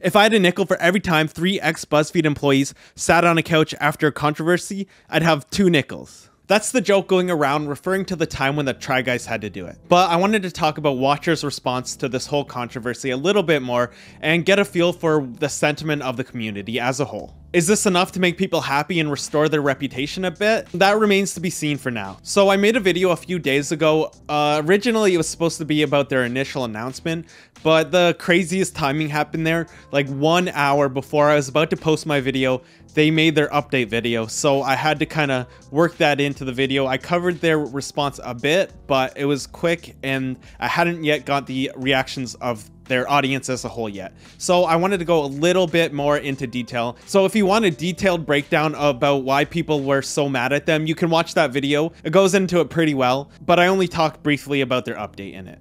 If I had a nickel for every time 3 ex-BuzzFeed employees sat on a couch after a controversy, I'd have 2 nickels. That's the joke going around, referring to the time when the Try Guys had to do it. But I wanted to talk about Watcher's response to this whole controversy a little bit more and get a feel for the sentiment of the community as a whole. Is this enough to make people happy and restore their reputation a bit? That remains to be seen for now. So I made a video a few days ago. Originally it was supposed to be about their initial announcement, but the craziest timing happened there. Like 1 hour before I was about to post my video, they made their update video. So I had to kind of work that into the video. I covered their response a bit, but it was quick and I hadn't yet got the reactions of their audience as a whole yet. So I wanted to go a little bit more into detail. So if you want a detailed breakdown about why people were so mad at them, you can watch that video. It goes into it pretty well, but I only talked briefly about their update in it.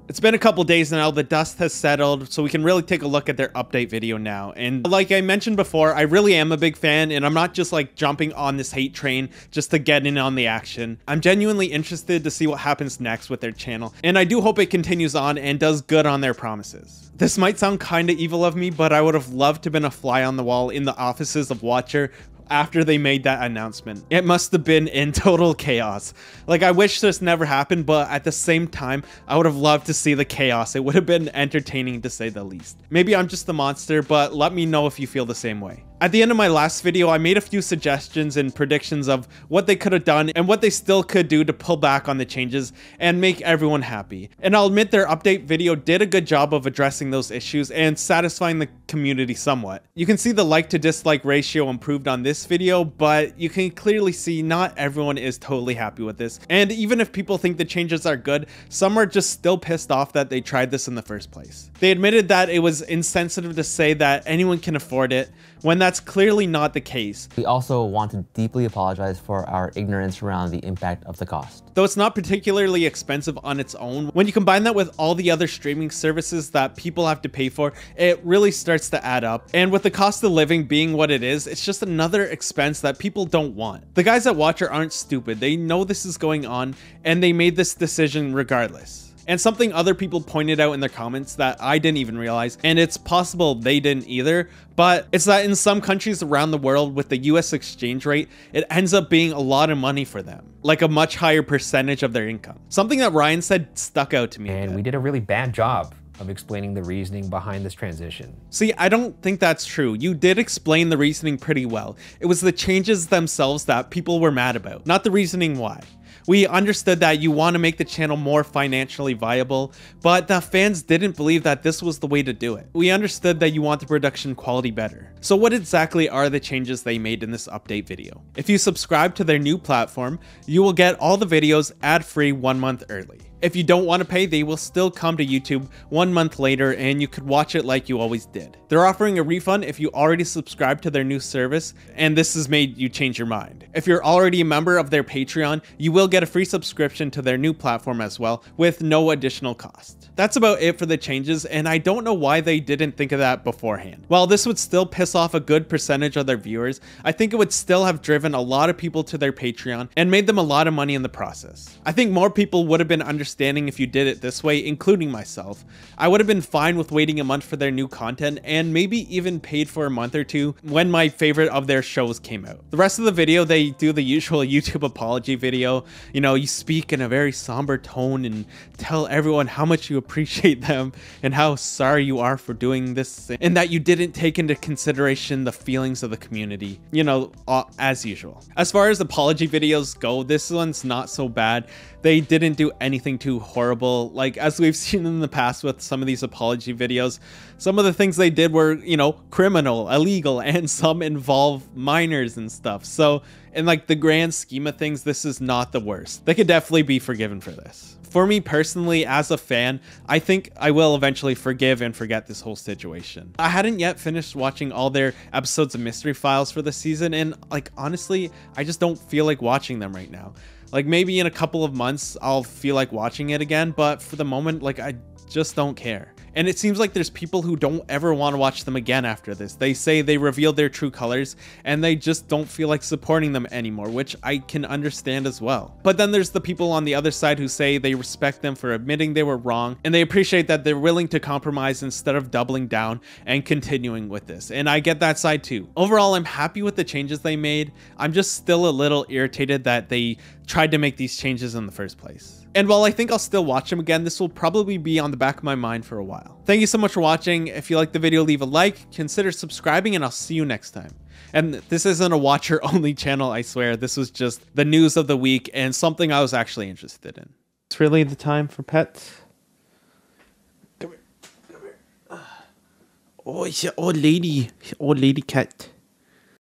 It's been a couple days now, the dust has settled, so we can really take a look at their update video now. And like I mentioned before, I really am a big fan, and I'm not just like jumping on this hate train just to get in on the action. I'm genuinely interested to see what happens next with their channel, and I do hope it continues on and does good on their promises. This might sound kinda evil of me, but I would have loved to have been a fly on the wall in the offices of Watcher after they made that announcement. It must have been in total chaos. Like, I wish this never happened, but at the same time, I would have loved to see the chaos. It would have been entertaining to say the least. Maybe I'm just the monster, but let me know if you feel the same way. At the end of my last video, I made a few suggestions and predictions of what they could have done and what they still could do to pull back on the changes and make everyone happy. And I'll admit their update video did a good job of addressing those issues and satisfying the community somewhat. You can see the like to dislike ratio improved on this video, but you can clearly see not everyone is totally happy with this. And even if people think the changes are good, some are just still pissed off that they tried this in the first place. They admitted that it was insensitive to say that anyone can afford it, when that's clearly not the case. We also want to deeply apologize for our ignorance around the impact of the cost. Though it's not particularly expensive on its own, when you combine that with all the other streaming services that people have to pay for, it really starts to add up. And with the cost of living being what it is, it's just another expense that people don't want. The guys at Watcher aren't stupid. They know this is going on, and they made this decision regardless. And something other people pointed out in their comments that I didn't even realize, and it's possible they didn't either, but it's that in some countries around the world with the US exchange rate, it ends up being a lot of money for them, like a much higher percentage of their income. Something that Ryan said stuck out to me. And we did a really bad job of explaining the reasoning behind this transition. See, I don't think that's true. You did explain the reasoning pretty well. It was the changes themselves that people were mad about, not the reasoning why. We understood that you want to make the channel more financially viable, but the fans didn't believe that this was the way to do it. We understood that you want the production quality better. So what exactly are the changes they made in this update video? If you subscribe to their new platform, you will get all the videos ad-free 1 month early. If you don't want to pay, they will still come to YouTube 1 month later and you could watch it like you always did. They're offering a refund if you already subscribe to their new service and this has made you change your mind. If you're already a member of their Patreon, you will get a free subscription to their new platform as well with no additional cost. That's about it for the changes, and I don't know why they didn't think of that beforehand. While this would still piss off a good percentage of their viewers, I think it would still have driven a lot of people to their Patreon and made them a lot of money in the process. I think more people would have been understanding if you did it this way, including myself. I would have been fine with waiting a month for their new content and maybe even paid for a month or two when my favorite of their shows came out. The rest of the video, they do the usual YouTube apology video. You know, you speak in a very somber tone and tell everyone how much you appreciate them and how sorry you are for doing this and that you didn't take into consideration the feelings of the community, you know, as usual. As far as apology videos go, this one's not so bad. They didn't do anything too horrible. Like, as we've seen in the past with some of these apology videos, some of the things they did were, you know, criminal, illegal, and some involve minors and stuff. So in like the grand scheme of things, this is not the worst. They could definitely be forgiven for this. For me personally, as a fan, I think I will eventually forgive and forget this whole situation. I hadn't yet finished watching all their episodes of Mystery Files for the season, and like, honestly, I just don't feel like watching them right now. Like, maybe in a couple of months, I'll feel like watching it again, but for the moment, like, I just don't care. And it seems like there's people who don't ever want to watch them again after this. They say they revealed their true colors and they just don't feel like supporting them anymore, which I can understand as well. But then there's the people on the other side who say they respect them for admitting they were wrong, and they appreciate that they're willing to compromise instead of doubling down and continuing with this. And I get that side too. Overall, I'm happy with the changes they made. I'm just still a little irritated that they tried to make these changes in the first place. And while I think I'll still watch them again, this will probably be on the back of my mind for a while. Thank you so much for watching. If you liked the video, leave a like, consider subscribing, and I'll see you next time. And this isn't a watcher only channel, I swear. This was just the news of the week and something I was actually interested in. It's really the time for pets. Come here. Come here. Oh, it's an old lady cat.